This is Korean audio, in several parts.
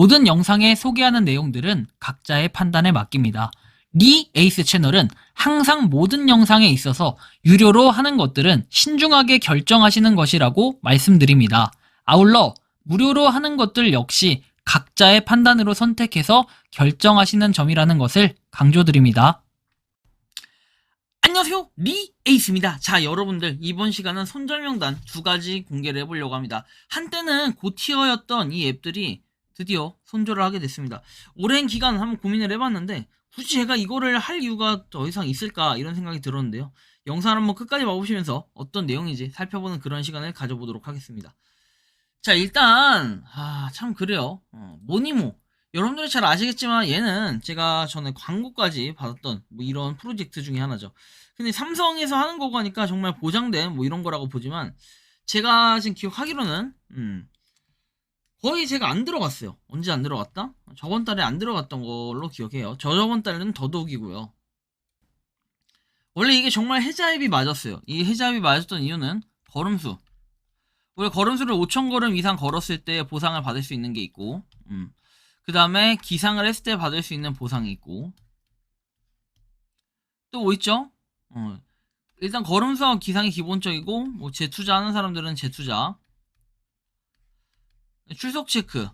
모든 영상에 소개하는 내용들은 각자의 판단에 맡깁니다. 리 에이스 채널은 항상 모든 영상에 있어서 유료로 하는 것들은 신중하게 결정하시는 것이라고 말씀드립니다. 아울러 무료로 하는 것들 역시 각자의 판단으로 선택해서 결정하시는 점이라는 것을 강조드립니다. 안녕하세요, 리 에이스입니다. 자, 여러분들, 이번 시간은 손절명단 2가지 공개를 해보려고 합니다. 한때는 고티어였던 이 앱들이 드디어 손절을 하게 됐습니다. 오랜 기간 한번 고민을 해봤는데 굳이 제가 이거를 할 이유가 더 이상 있을까 이런 생각이 들었는데요. 영상을 한번 끝까지 봐보시면서 어떤 내용인지 살펴보는 그런 시간을 가져보도록 하겠습니다. 자, 일단 참 그래요. 모니모, 여러분들이 잘 아시겠지만 얘는 제가 전에 광고까지 받았던 뭐 이런 프로젝트 중에 하나죠. 근데 삼성에서 하는 거고 하니까 정말 보장된 뭐 이런 거라고 보지만 제가 지금 기억하기로는 거의 제가 안 들어갔어요. 언제 안 들어갔다? 저번 달에 안 들어갔던 걸로 기억해요. 저번 달에는 더더욱이고요. 원래 이게 정말 해자앱이 맞았어요. 이 해자앱이 맞았던 이유는 걸음수. 우리 걸음수를 5,000걸음 이상 걸었을 때 보상을 받을 수 있는 게 있고, 그 다음에 기상을 했을 때 받을 수 있는 보상이 있고, 또 뭐 있죠? 일단 걸음수와 기상이 기본적이고, 뭐 재투자 하는 사람들은 재투자, 출석 체크,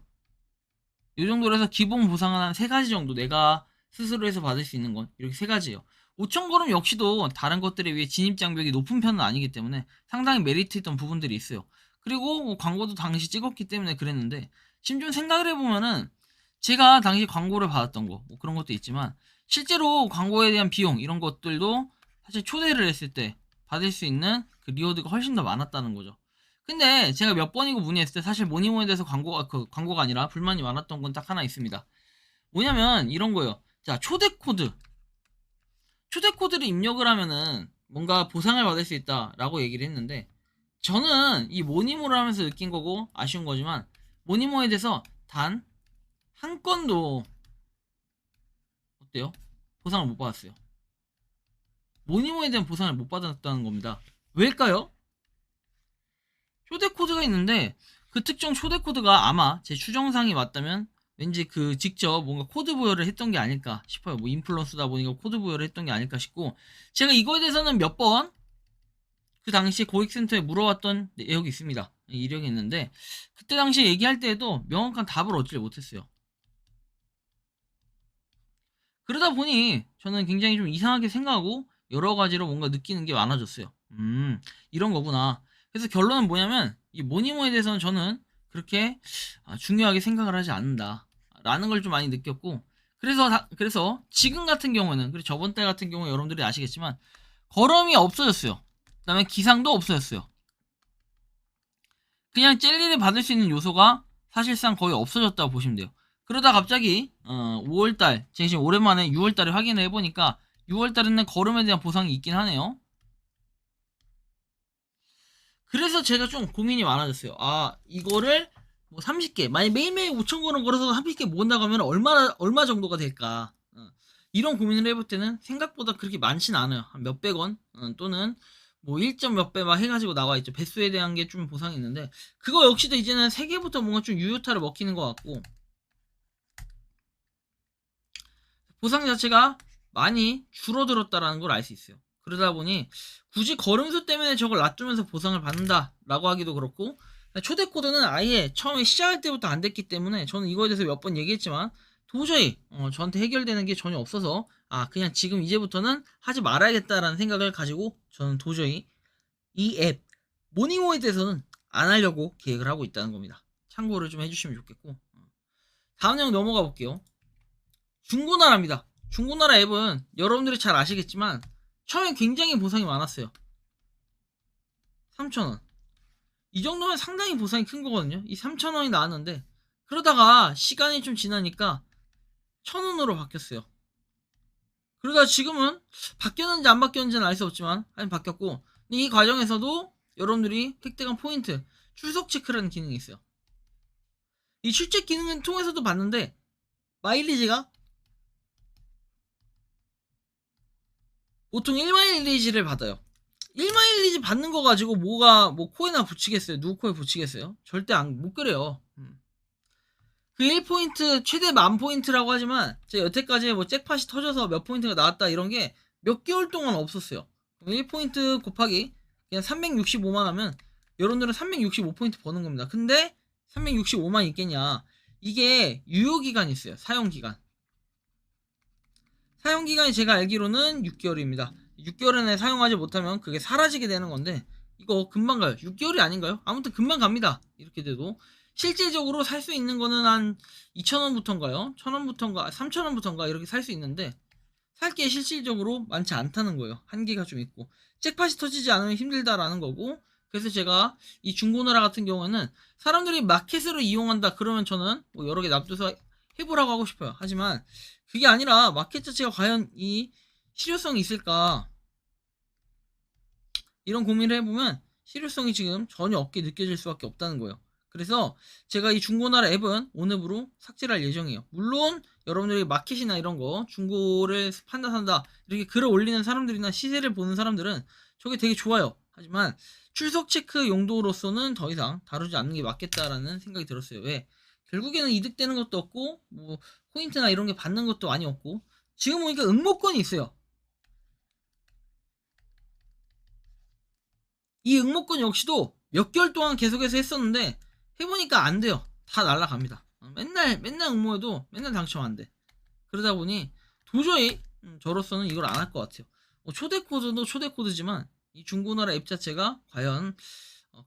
이 정도로 해서 기본 보상은 한 3가지 정도 내가 스스로 해서 받을 수 있는 건 이렇게 3가지예요. 5,000걸음 역시도 다른 것들에 비해 진입장벽이 높은 편은 아니기 때문에 상당히 메리트 있던 부분들이 있어요. 그리고 뭐 광고도 당시 찍었기 때문에 그랬는데 지금 좀 생각을 해보면은 제가 당시 광고를 받았던 거 뭐 그런 것도 있지만 실제로 광고에 대한 비용 이런 것들도 사실 초대를 했을 때 받을 수 있는 그 리워드가 훨씬 더 많았다는 거죠. 근데 제가 몇 번이고 문의했을 때 사실 모니모에 대해서 광고가 아니라 불만이 많았던 건 딱 하나 있습니다. 뭐냐면 이런 거예요. 자, 초대 코드를 입력을 하면은 뭔가 보상을 받을 수 있다라고 얘기를 했는데 저는 이 모니모를 하면서 느낀 거고 아쉬운 거지만 모니모에 대해서 단 한 건도 어때요? 보상을 못 받았어요. 모니모에 대한 보상을 못 받았다는 겁니다. 왜일까요? 초대 코드가 있는데 그 특정 초대 코드가 아마 제 추정상이 맞다면 왠지 그 직접 뭔가 코드 부여를 했던 게 아닐까 싶어요. 뭐 인플루언스다 보니까 코드 부여를 했던 게 아닐까 싶고 제가 이거에 대해서는 몇 번 그 당시에 고객센터에 물어봤던 내역이 있습니다. 이력이 있는데 그때 당시에 얘기할 때에도 명확한 답을 얻지 못했어요. 그러다 보니 저는 굉장히 좀 이상하게 생각하고 여러 가지로 뭔가 느끼는 게 많아졌어요. 이런 거구나. 그래서 결론은 뭐냐면 이 모니모에 대해서는 저는 그렇게 중요하게 생각을 하지 않는다 라는 걸 좀 많이 느꼈고 그래서 지금 같은 경우는 그리고 저번 달 같은 경우 여러분들이 아시겠지만 걸음이 없어졌어요. 그 다음에 기상도 없어졌어요. 그냥 젤리를 받을 수 있는 요소가 사실상 거의 없어졌다고 보시면 돼요. 그러다 갑자기 5월달 제가 지금 오랜만에 6월달에 확인을 해보니까 6월달에는 걸음에 대한 보상이 있긴 하네요. 그래서 제가 좀 고민이 많아졌어요. 이거를 뭐 30개 만약 매일매일 5,000걸음 걸어서 30개 모은다고 하면 얼마 정도가 될까 이런 고민을 해볼 때는 생각보다 그렇게 많진 않아요. 한 몇백 원 또는 뭐 1점 몇 배 막 해가지고 나와 있죠. 배수에 대한 게 좀 보상이 있는데 그거 역시도 이제는 3개부터 뭔가 좀 유효타를 먹히는 것 같고 보상 자체가 많이 줄어들었다라는 걸 알 수 있어요. 그러다 보니 굳이 걸음수 때문에 저걸 놔두면서 보상을 받는다라고 하기도 그렇고 초대 코드는 아예 처음에 시작할 때부터 안 됐기 때문에 저는 이거에 대해서 몇 번 얘기했지만 도저히 저한테 해결되는 게 전혀 없어서 그냥 지금 이제부터는 하지 말아야겠다라는 생각을 가지고 저는 도저히 이 앱 모니모에 대해서는 안 하려고 계획을 하고 있다는 겁니다. 참고를 좀 해주시면 좋겠고 다음 내용 넘어가 볼게요. 중고나라입니다. 중고나라 앱은 여러분들이 잘 아시겠지만 처음에 굉장히 보상이 많았어요. 3,000원. 이 정도면 상당히 보상이 큰 거거든요. 이 3,000원이 나왔는데 그러다가 시간이 좀 지나니까 1,000원으로 바뀌었어요. 그러다 지금은 바뀌었는지 안 바뀌었는지는 알 수 없지만 바뀌었고 이 과정에서도 여러분들이 획득한 포인트 출석 체크라는 기능이 있어요. 이 출첵 기능을 통해서도 봤는데 마일리지가 보통 1마일리지를 받아요. 1마일리지 받는 거 가지고 뭐 코에나 붙이겠어요? 누구 코에 붙이겠어요? 절대 못 그래요. 그 1포인트 최대 10,000포인트라고 하지만 제가 여태까지 뭐 잭팟이 터져서 몇 포인트가 나왔다 이런 게 몇 개월 동안 없었어요. 1포인트 곱하기 그냥 365만 하면 여러분들은 365포인트 버는 겁니다. 근데 365만 있겠냐? 이게 유효기간이 있어요. 사용기간. 사용기간이 제가 알기로는 6개월입니다. 6개월 안에 사용하지 못하면 그게 사라지게 되는 건데 이거 금방 가요. 6개월이 아닌가요? 아무튼 금방 갑니다. 이렇게 돼도 실제적으로 살 수 있는 거는 한 2,000원부터인가요? 1,000원부터인가? 3,000원부터인가? 이렇게 살 수 있는데 살 게 실질적으로 많지 않다는 거예요. 한계가 좀 있고 잭팟이 터지지 않으면 힘들다라는 거고, 그래서 제가 이 중고나라 같은 경우에는 사람들이 마켓으로 이용한다 그러면 저는 뭐 여러 개 납두서 해보라고 하고 싶어요. 하지만 그게 아니라 마켓 자체가 과연 이 실효성이 있을까, 이런 고민을 해보면 실효성이 지금 전혀 없게 느껴질 수밖에 없다는 거예요. 그래서 제가 이 중고나라 앱은 오늘부로 삭제를 할 예정이에요. 물론 여러분들이 마켓이나 이런 거 중고를 판다 산다 이렇게 글을 올리는 사람들이나 시세를 보는 사람들은 저게 되게 좋아요. 하지만 출석 체크 용도로서는 더 이상 다루지 않는 게 맞겠다라는 생각이 들었어요. 왜? 결국에는 이득되는 것도 없고 뭐 포인트나 이런 게 받는 것도 많이 없고, 지금 보니까 응모권이 있어요. 이 응모권 역시도 몇 개월 동안 계속해서 했었는데 해보니까 안 돼요. 다 날라갑니다. 맨날 응모해도 맨날 당첨 안 돼. 그러다 보니 도저히 저로서는 이걸 안 할 것 같아요. 초대 코드도 초대 코드지만 이 중고나라 앱 자체가 과연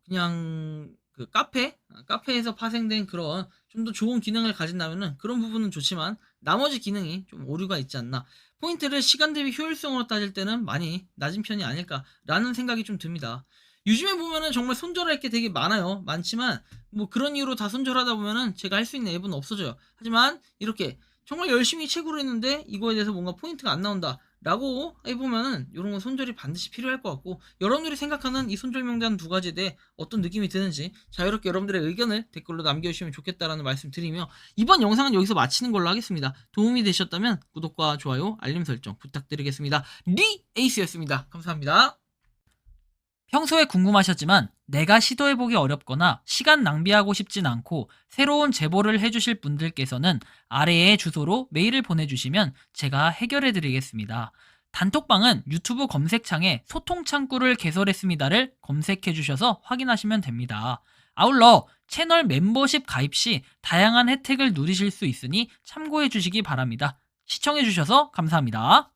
그냥 그 카페에서 파생된 그런 좀 더 좋은 기능을 가진다면은 그런 부분은 좋지만 나머지 기능이 좀 오류가 있지 않나. 포인트를 시간 대비 효율성으로 따질 때는 많이 낮은 편이 아닐까라는 생각이 좀 듭니다. 요즘에 보면은 정말 손절할 게 되게 많지만 뭐 그런 이유로 다 손절하다 보면은 제가 할 수 있는 앱은 없어져요. 하지만 이렇게 정말 열심히 채굴을 했는데 이거에 대해서 뭔가 포인트가 안 나온다 라고 해보면은 이런 건 손절이 반드시 필요할 것 같고, 여러분들이 생각하는 이 손절 명단 두 가지에 대해 어떤 느낌이 드는지 자유롭게 여러분들의 의견을 댓글로 남겨주시면 좋겠다라는 말씀 드리며 이번 영상은 여기서 마치는 걸로 하겠습니다. 도움이 되셨다면 구독과 좋아요, 알림 설정 부탁드리겠습니다. 에이스였습니다. 감사합니다. 평소에 궁금하셨지만 내가 시도해보기 어렵거나 시간 낭비하고 싶진 않고 새로운 제보를 해주실 분들께서는 아래의 주소로 메일을 보내주시면 제가 해결해드리겠습니다. 단톡방은 유튜브 검색창에 소통창구를 개설했습니다를 검색해주셔서 확인하시면 됩니다. 아울러 채널 멤버십 가입 시 다양한 혜택을 누리실 수 있으니 참고해주시기 바랍니다. 시청해주셔서 감사합니다.